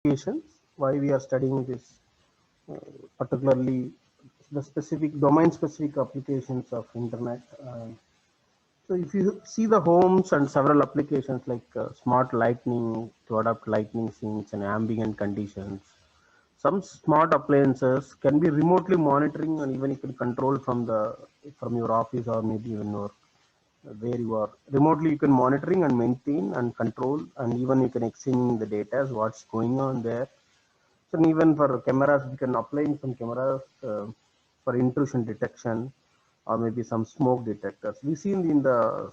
applications. Why we are studying this, particularly the specific domain specific applications of internet. So if you see the homes and several applications like smart lighting to adapt lightning scenes and ambient conditions, some smart appliances can be remotely monitoring and even you can control from your office or maybe even your where you are remotely. You can monitoring and maintain and control, and even you can exchange the data as what's going on there. So even for cameras, we can apply some cameras for intrusion detection or maybe some smoke detectors. We see in the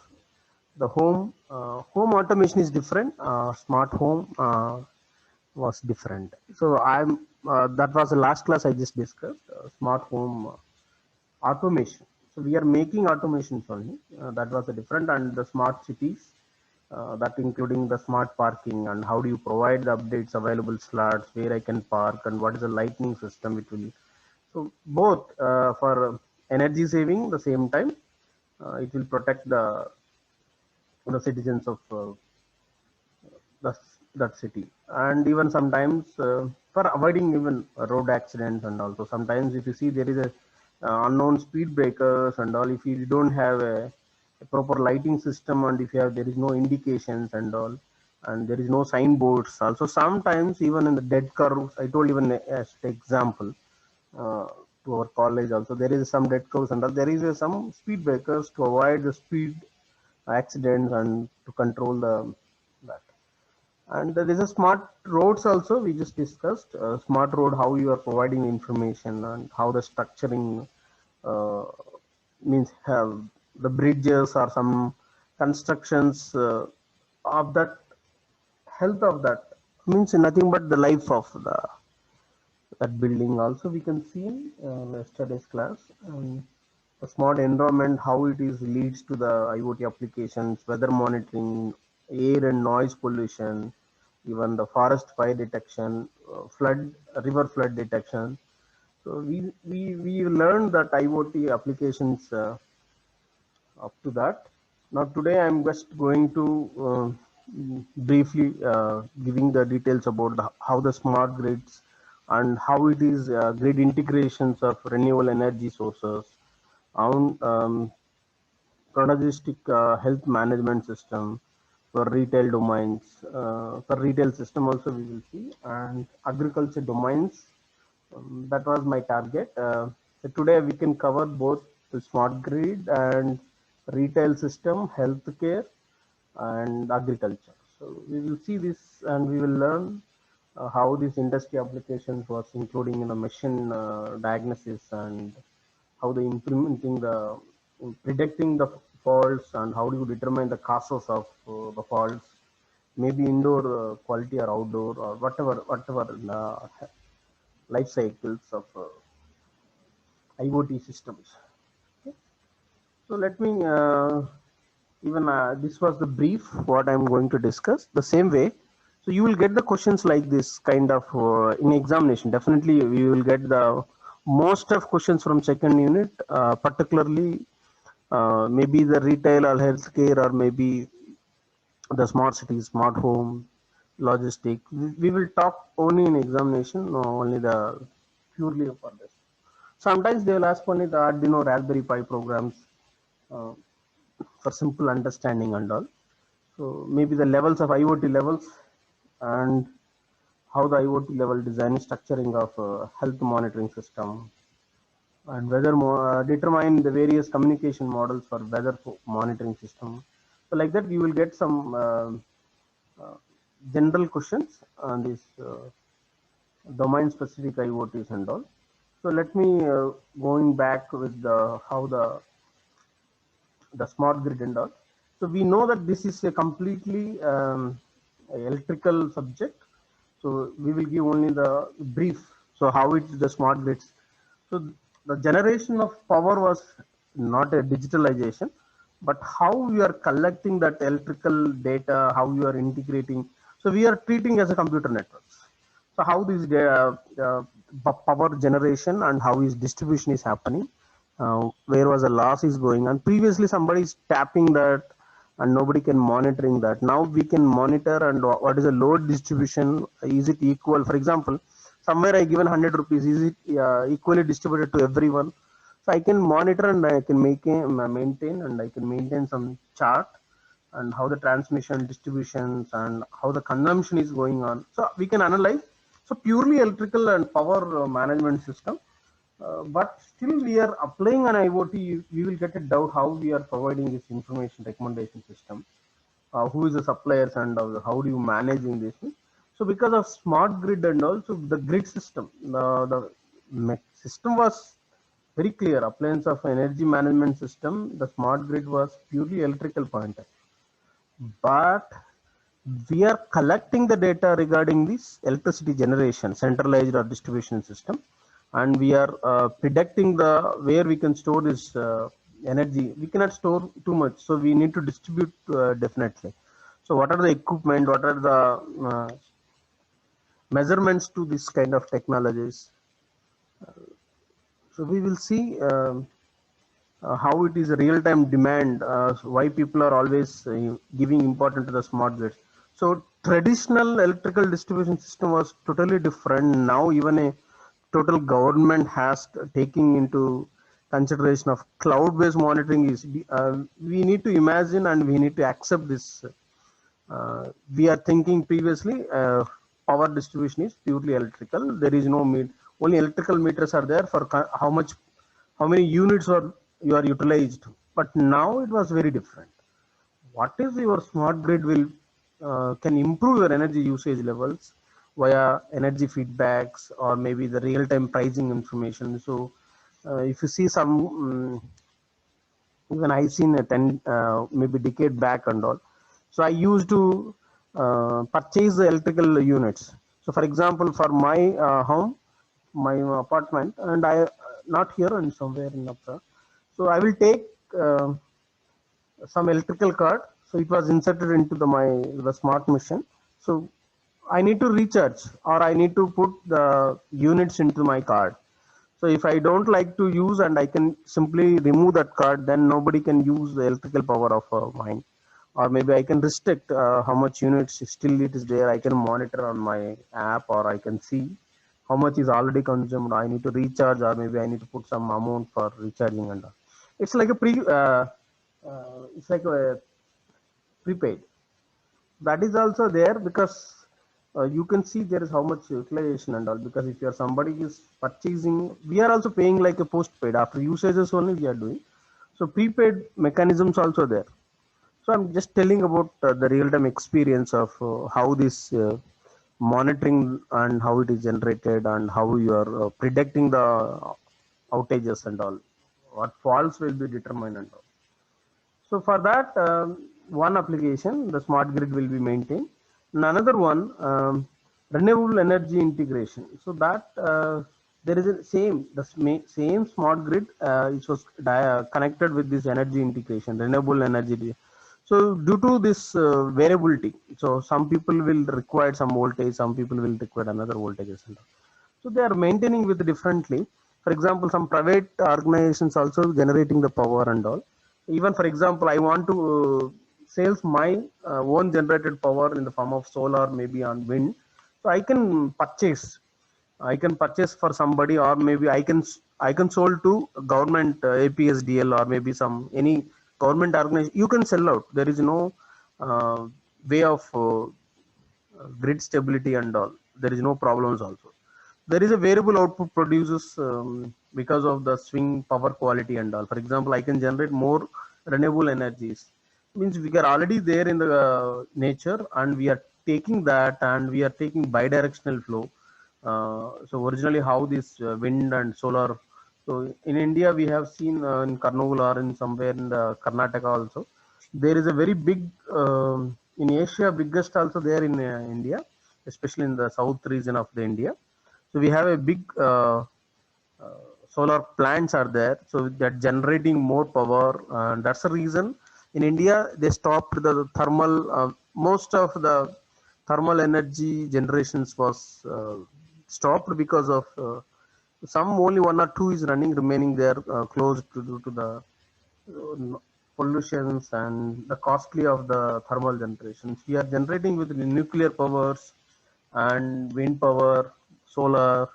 home automation is different. Smart home was different. So I'm that was the last class I just discussed. Smart home automation. So we are making automations only. That was a different, and the smart cities, that including the smart parking and how do you provide the updates, available slots, where I can park, and what is the lighting system it will. So both for energy saving, the same time it will protect the citizens of the, that city, and even sometimes for avoiding even road accidents. And also sometimes if you see there is a unknown speed breakers and all, if you don't have a proper lighting system, and if you have there is no indications and all, and there is no signboards also, sometimes even in the dead curves, I told even as the example uh, to our college also, there is some dead curves and all, there is some speed breakers to avoid the speed accidents and to control the that. And there is a smart roads also we just discussed. Smart road, how you are providing information and how the structuring uh, means have the bridges or some constructions of that health of that means nothing but the life of that building. Also we can see in yesterday's class. The smart environment, how it is leads to the IoT applications, weather monitoring, air and noise pollution, even the forest fire detection, river flood detection. So we learned that IoT applications up to that. Now today I'm just going to briefly giving the details about how the smart grids and how it is grid integrations of renewable energy sources, on chronologistic health management system for retail domains, for retail system also we will see, and agriculture domains. That was my target. So today we can cover both the smart grid and retail system, healthcare, and agriculture. So we will see this and we will learn how these industry applications was including in the machine diagnosis, and how they implementing the predicting the faults, and how do you determine the causes of the faults, maybe indoor quality or outdoor or whatever life cycles of IoT systems. Okay. So let me even this was the brief what I'm going to discuss. The same way, so you will get the questions like this kind of in examination. Definitely, we will get the most of questions from second unit, particularly maybe the retail or healthcare, or maybe the smart cities, smart home, logistic. We will talk only in examination, no, only the purely for this. Sometimes they will ask only the Arduino Raspberry Pi programs uh, for simple understanding and all. So maybe the levels of IoT levels, and how the IoT level design structuring of health monitoring system, and weather determine the various communication models for weather monitoring system. So like that, you will get some uh, general questions on this domain specific IoTs and all. So let me going back with the how the smart grid and all. So we know that this is a completely electrical subject. So we will give only the brief. So how it is the smart grids. So the generation of power was not a digitalization, but how we are collecting that electrical data, how you are integrating. So we are treating as a computer networks. So how this power generation and how is distribution is happening, where was the loss is going on. Previously, somebody is tapping that. and nobody can monitoring that. Now we can monitor and what is the load distribution, is it equal? For example, somewhere I given 100 rupees, is it equally distributed to everyone? So I can monitor and I can maintain and I can maintain some chart and how the transmission distributions and how the consumption is going on. So we can analyze. So purely electrical and power management system. But still we are applying an IoT, we will get a doubt how we are providing this information recommendation system, who is the suppliers and how do you managing this. So because of smart grid and also the grid system, the system was very clear. Appliance of energy management system, the smart grid was purely electrical pointer, but we are collecting the data regarding this electricity generation, centralized or distribution system, and we are predicting the where we can store this energy. We cannot store too much, so we need to distribute definitely. So what are the equipment, what are the measurements to this kind of technologies? So we will see how it is a real-time demand, why people are always giving importance to the smart grids. So traditional electrical distribution system was totally different. Now even a total government has taking into consideration of cloud-based monitoring is, we need to imagine and we need to accept this. We are thinking previously power distribution is purely electrical. There is no only electrical meters are there for how much, how many units are you are utilized. But now it was very different. What is your smart grid will can improve your energy usage levels via energy feedbacks or maybe the real-time pricing information. So if you see some even I seen a 10 maybe decade back and all. So I used to purchase the electrical units. So for example, for my home, my apartment, and I not here and somewhere in Napra. So I will take some electrical card. So it was inserted into the smart machine. So I need to recharge or I need to put the units into my card. So if I don't like to use and I can simply remove that card, then nobody can use the electrical power of mine. Or maybe I can restrict how much units still it is there. I can monitor on my app or I can see how much is already consumed. I need to recharge or maybe I need to put some amount for recharging and all. It's like a it's like a prepaid. That is also there because you can see there is how much utilization and all, because if you are somebody is purchasing, we are also paying like a postpaid after usages only we are doing. So prepaid mechanisms also there. So I'm just telling about the real-time experience of how this monitoring and how it is generated and how you are predicting the outages and all, what faults will be determined and all. So for that, one application, the smart grid will be maintained. And another one, renewable energy integration. So that there is a same smart grid, it was connected with this energy integration, renewable energy. So due to this variability, so some people will require some voltage, some people will require another voltage. So they are maintaining with differently. For example, some private organizations also generating the power and all. Even for example, I want to sales my own generated power in the form of solar, maybe on wind. So I can purchase for somebody, or maybe I can sold to government, APSDL, or maybe some any government organization. You can sell out. There is no uh, way of grid stability and all. There is no problems also. There is a variable output produces because of the swing power quality and all. For example, I can generate more renewable energies. Means we are already there in the nature, and we are taking that and we are taking bidirectional flow. So originally how this wind and solar. So in India we have seen in Karnool or in somewhere in the Karnataka also. There is a very big in Asia, biggest also there in India, especially in the south region of the India. So we have a big solar plants are there, so that generating more power. That's the reason in India they stopped the thermal. Most of the thermal energy generations was stopped because of some only one or two is running, remaining there close to the pollutions and the costly of the thermal generations. We are generating with the nuclear powers and wind power, solar,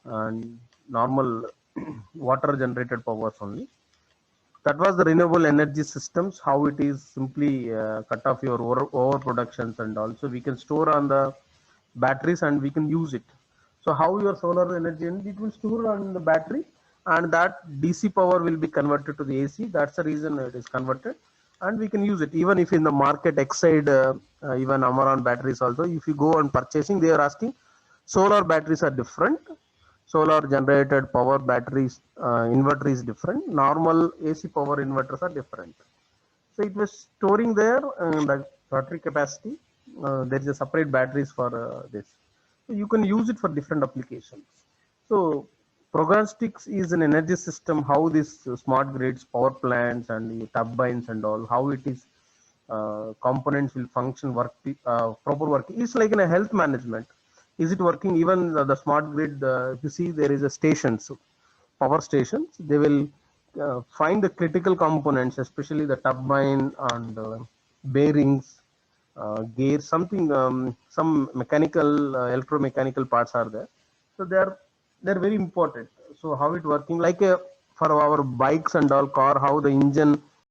and normal water generated powers only. That was the renewable energy systems, how it is simply cut off your overproductions, and also we can store on the batteries and we can use it. So how your solar energy, and it will store on the battery, and that DC power will be converted to the AC. That's the reason it is converted, and we can use it even if in the market Exide, even Amaran batteries also. If you go on purchasing, they are asking solar batteries are different, solar generated power batteries, inverter is different, normal AC power inverters are different. So it was storing there, the battery capacity, there is a separate batteries for this, so you can use it for different applications. So prognostics is an energy system, how this smart grids, power plants and the turbines and all, how it is, components will function, work, proper work. It's like in a health management. Is it working? Even the smart grid, if you see there is a stations, power stations, they will find the critical components, especially the turbine and bearings, gears, something, some mechanical, electromechanical parts are there. So they're very important. So how it working? Like for our bikes and all, car, how the engine